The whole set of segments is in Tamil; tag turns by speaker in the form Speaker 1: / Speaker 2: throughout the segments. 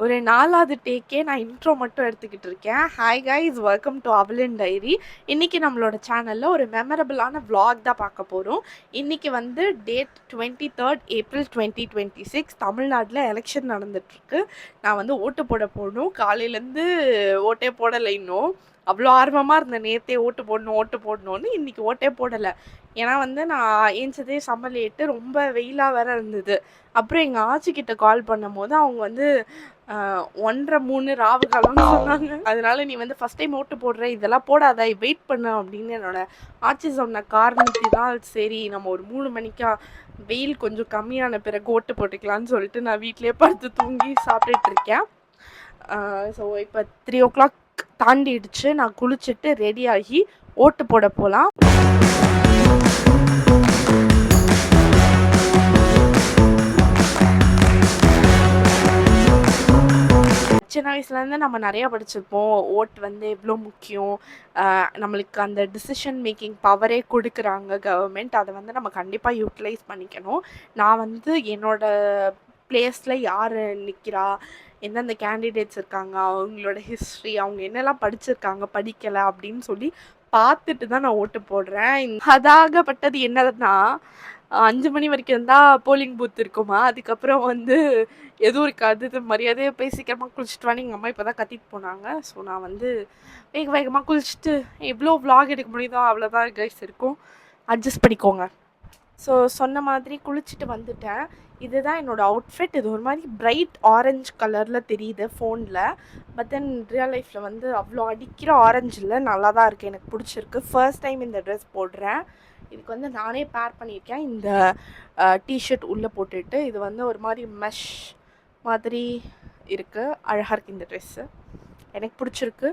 Speaker 1: ஒரு 4வது டேக்கே நான் இன்ட்ரோ மட்டும் எடுத்துக்கிட்டு இருக்கேன். ஹாய் கைஸ், வெல்கம் டு அவலின் டைரி. இன்னைக்கு நம்மளோட சேனல்ல ஒரு மெமரபிளான vlog தான் பார்க்க போறோம். இன்னைக்கு வந்து டேட் 23rd ஏப்ரல் 2026 தமிழ்நாட்டில் எலெக்ஷன் நடந்துட்டுருக்கு. நான் வந்து ஓட்டு போட போகணும். காலையிலேருந்து ஓட்டே போடலை இன்னும். அவ்வளோ ஆர்வமாக இருந்தேன் நேற்றே ஓட்டு போடணும்னு. இன்றைக்கி ஓட்டே போடலை. ஏன்னா வந்து நான் ஏஞ்சதே செம்ம லேட்டு, ரொம்ப வெயிலாக வேற இருந்தது. அப்புறம் எங்கள் ஆச்சிக்கிட்ட கால் பண்ணும்போது அவங்க வந்து 1:30 3 ராவு காலம்னு சொன்னாங்க. அதனால நீ வந்து ஃபஸ்ட் டைம் ஓட்டு போடுற, இதெல்லாம் போடாத, வெயிட் பண்ணு அப்படின்னு என்னோட ஆச்சி சொன்ன காரணத்தினால் சரி நம்ம ஒரு 3 மணிக்கா வெயில் கொஞ்சம் கம்மியான பிறகு ஓட்டு போட்டுக்கலான்னு சொல்லிட்டு நான் வீட்டிலேயே படுத்து தூங்கி சாப்பிட்டுட்டு இருக்கேன். ஸோ இப்போ 3 o'clock தாண்டிடுச்சு. நான் குளிச்சுட்டு ரெடி ஆகி ஓட்டு போட போகலாம். சின்ன வயசுலேருந்து நம்ம நிறையா படிச்சிருப்போம். ஓட்டு வந்து எவ்வளோ முக்கியம், நம்மளுக்கு அந்த டிசிஷன் மேக்கிங் பவரே கொடுக்குறாங்க கவர்மெண்ட். அதை வந்து நம்ம கண்டிப்பாக யூட்டிலைஸ் பண்ணிக்கணும். நான் வந்து என்னோடய பிளேஸில் யார் நிற்கிறா, எந்தெந்த கேண்டிடேட்ஸ் இருக்காங்க, அவங்களோட ஹிஸ்ட்ரி, அவங்க என்னெல்லாம் படிச்சிருக்காங்க படிக்கலை அப்படின்னு சொல்லி பார்த்துட்டு தான் நான் ஓட்டு போடுறேன். அதாகப்பட்டது என்னதுன்னா 5 மணி வரைக்கும் தான் போலிங் பூத் இருக்குமா, அதுக்கப்புறம் வந்து எதுவும் இருக்காது. இது மரியாதையாக போய் சீக்கிரமாக குளிச்சுட்டு வான்னு எங்கள் அம்மா இப்போ தான் கத்திட்டு போனாங்க. ஸோ நான் வந்து வேகமாக குளிச்சுட்டு எவ்வளோ vlog எடுக்க முடியுதோ அவ்வளோதான் கைஸ் இருக்கும். அட்ஜஸ்ட் பண்ணிக்கோங்க. ஸோ சொன்ன மாதிரி குளிச்சுட்டு வந்துட்டேன். இதுதான் என்னோடய அவுட்ஃபிட். இது ஒரு மாதிரி பிரைட் ஆரஞ்சு கலரில் தெரியுது ஃபோனில். பட் தென் ரியல் லைஃப்பில் வந்து அவ்வளோ அடிக்கிற ஆரஞ்சு இல்லை, நல்லா தான் இருக்குது, எனக்கு பிடிச்சிருக்கு. ஃபர்ஸ்ட் டைம் இந்த ட்ரெஸ் போடுறேன். இதுக்கு வந்து நானே பேர் பண்ணியிருக்கேன். இந்த டிஷர்ட் உள்ளே போட்டுட்டு இது வந்து ஒரு மாதிரி மெஷ் மாதிரி இருக்குது. அழகாக இருக்குது இந்த ட்ரெஸ்ஸு, எனக்கு பிடிச்சிருக்கு.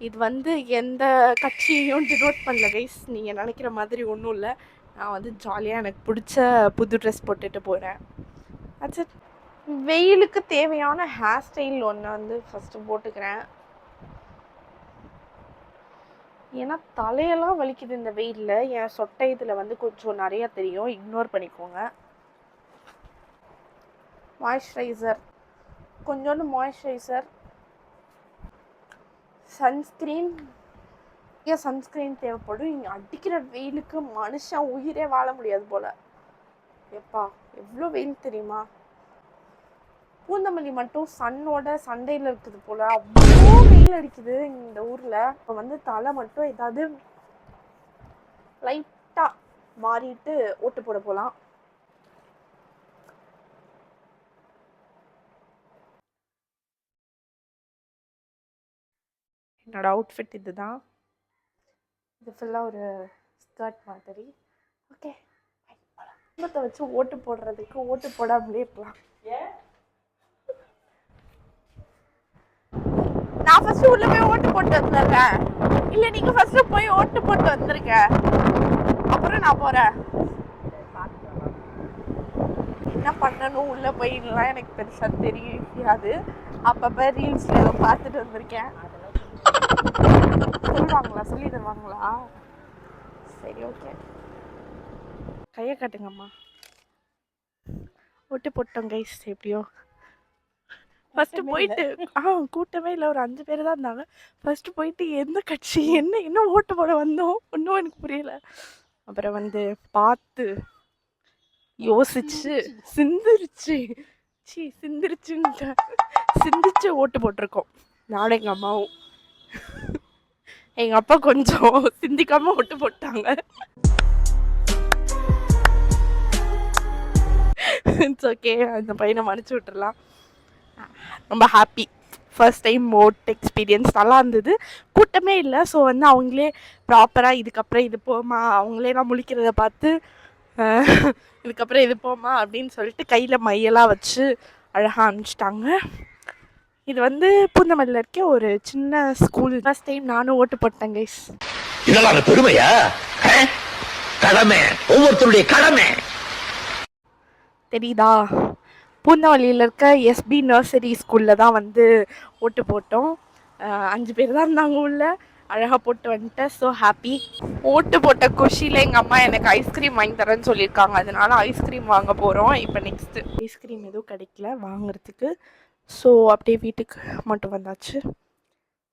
Speaker 1: இது வந்து எந்த கட்சியையும் டினோட் பண்ணல கைஸ், நீங்கள் நினைக்கிற மாதிரி ஒன்றும் இல்லை. நான் வந்து ஜாலியாக எனக்கு பிடிச்ச புது ட்ரெஸ் போட்டுட்டு போகிறேன். அது வெயிலுக்கு தேவையான ஹேர் ஸ்டைல் ஒன்று வந்து ஃபஸ்ட்டு போட்டுக்கிறேன். ஏன்னா தலையெல்லாம் வலிக்குது இந்த வெயிலில். என் சொட்டை இதில் வந்து கொஞ்சம் நிறையா தெரியும், இக்னோர் பண்ணிக்கோங்க. மாய்ஸ்சரைசர், கொஞ்சோண்டு மாய்ஸ்சரைசர், சன்ஸ்க்ரீன். ஏன் சன்ஸ்க்ரீன் தேவைப்படும். இங்கே அடிக்கிற வெயிலுக்கு மனுஷன் உயிரே வாழ முடியாது போல். எப்பா எவ்வளோ வெயில் தெரியுமா. பூந்தமல்லி மட்டும் சன்னோட சண்டையில் இருக்குது போல், அவ்வளோ வெயில் அடிக்குது இந்த ஊரில். இப்போ வந்து தலை மட்டும் ஏதாவது லைட்டாக மாறிட்டு ஓட்டு போட போகலாம். என்னோட அவுட்ஃபிட் இது தான். இது ஃபுல்லாக ஒரு ஸ்கர்ட் மாதிரி. ஓகே, குடும்பத்தை வச்சு ஓட்டு போடுறதுக்கு ஓட்டு போடாமலே இருக்கலாம். நான் ஃபர்ஸ்ட் உள்ள போய் ஓட்டு போட்டு வந்துடுறேன். இல்லை நீங்கள் ஃபர்ஸ்ட் போய் ஓட்டு போட்டு வந்துருங்க, அப்புறம் நான் போகிறேன். என்ன பண்ணணும் உள்ளே போயிடலாம் எனக்கு பெருசாக தெரியாது. அப்பப்போ ரீல்ஸில் ஏதோ பார்த்துட்டு வந்திருக்கேன். சொல்லுவாங்களா, சொல்லி தருவாங்களா? சரி ஓகே, கையை காட்டுங்கம்மா. ஓட்டு போட்டோம் கைஸ். எப்படியோ ஃபஸ்ட்டு போயிட்டு கூட்டமே இல்லை, ஒரு 5 பேர் தான் இருந்தாங்க. ஃபஸ்ட்டு போயிட்டு எந்த கட்சி என்ன ஓட்டு போட வந்தோம் ஒன்றும் எனக்கு புரியலை. அப்புறம் வந்து பார்த்து யோசிச்சு சிந்திச்சு ஓட்டு போட்டிருக்கோம் நானும் எங்கள் அம்மாவும். எங்கள் அப்பா கொஞ்சம் சிந்திக்காமல் ஓட்டு போட்டாங்க. இட்ஸ் ஓகே, அந்த பையனை மன்னிச்சு விட்டுடலாம். ரொம்ப happy. First time vote experience நல்லா இருந்தது. கூட்டமே இல்லை. ஸோ வந்து அவங்களே ப்ராப்பராக இதுக்கப்புறம் இது போமா, அவங்களே நான் முழிக்கிறத பார்த்து இதுக்கப்புறம் இது போமா அப்படின்னு சொல்லிட்டு கையில் மையெல்லாம் வச்சு அழகாக அனுப்பிச்சிட்டாங்க. இது வந்து பூந்தமல்லியில் இருக்க ஒரு சின்ன ஸ்கூல். ஃபர்ஸ்ட் டைம் நானும் ஓட்டு போட்டேன் கைஸ்.
Speaker 2: இதெல்லாம் பெருமையா? கடமை, ஒவ்வொருத்தருடைய கடமை.
Speaker 1: தெரியுதா? பூந்தமல்லியில் இருக்க எஸ்பி நர்சரி ஸ்கூலில் தான் வந்து ஓட்டு போட்டோம். 5 பேர் தான் இருந்தாங்க உள்ள. அழகாக போட்டு வந்துட்டேன். So happy. ஓட்டு போட்ட குஷியில் எங்கள் அம்மா எனக்கு ஐஸ்கிரீம் வாங்கி தரேன்னு சொல்லியிருக்காங்க. அதனால ஐஸ்கிரீம் வாங்க போகிறோம். இப்போ நெக்ஸ்ட்டு ஐஸ்கிரீம் எதுவும் கிடைக்கல வாங்குறதுக்கு. ஸோ அப்படியே வீட்டுக்கு மட்டும் வந்தாச்சு.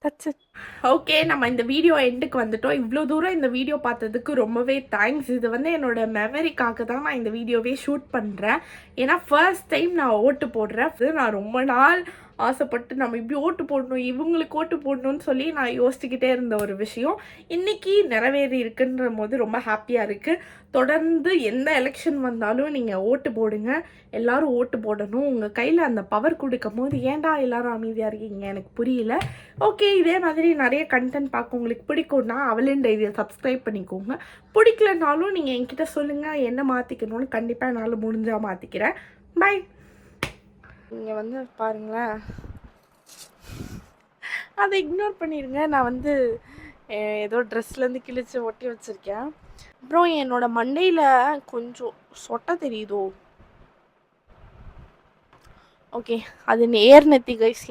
Speaker 1: That's it. ஓகே, நம்ம இந்த வீடியோ எண்டுக்கு வந்துட்டோம். இவ்வளோ தூரம் இந்த வீடியோ பார்த்ததுக்கு ரொம்பவே தேங்க்ஸ். இது வந்து என்னோட மெமரிக்காக தான் நான் இந்த வீடியோவே ஷூட் பண்ணுறேன். ஏன்னா ஃபர்ஸ்ட் டைம் நான் ஓட்டு போடுறேன். நான் ரொம்ப நாள் ஆசைப்பட்டு நம்ம இப்படி ஓட்டு போடணும், இவங்களுக்கு ஓட்டு போடணும்னு சொல்லி நான் யோசிச்சுக்கிட்டே இருந்த ஒரு விஷயம் இன்றைக்கி நிறைவேறி இருக்குன்ற போது ரொம்ப ஹாப்பியாக இருக்குது. தொடர்ந்து எந்த எலெக்ஷன் வந்தாலும் நீங்கள் ஓட்டு போடுங்க. எல்லோரும் ஓட்டு போடணும். உங்கள் கையில் அந்த பவர் கொடுக்கும் போது ஏன்டா எல்லோரும் அமைதியாக இருக்கீங்க எனக்கு புரியல. ஓகே, இதே மாதிரி நிறைய கண்டென்ட் பார்க்க உங்களுக்கு பிடிக்கும்னா அவளின் டைரியை சப்ஸ்கிரைப் பண்ணிக்கோங்க. பிடிக்கலனாலும் நீங்கள் என்கிட்ட சொல்லுங்கள், என்ன மாற்றிக்கணும்னு கண்டிப்பாக என்னால் முடிஞ்சால் மாற்றிக்கிறேன். பை. நீங்கள் வந்து பாருங்களேன், அதை இக்னோர் பண்ணிடுங்க. நான் வந்து ஏதோ ட்ரெஸ்லேருந்து கிழிச்சு ஒட்டி வச்சுருக்கேன். அப்புறம் என்னோடய மண்டையில் கொஞ்சம் சொட்டை தெரியுதோ. ஓகே, அது நேர் நெத்தி கைஸ்.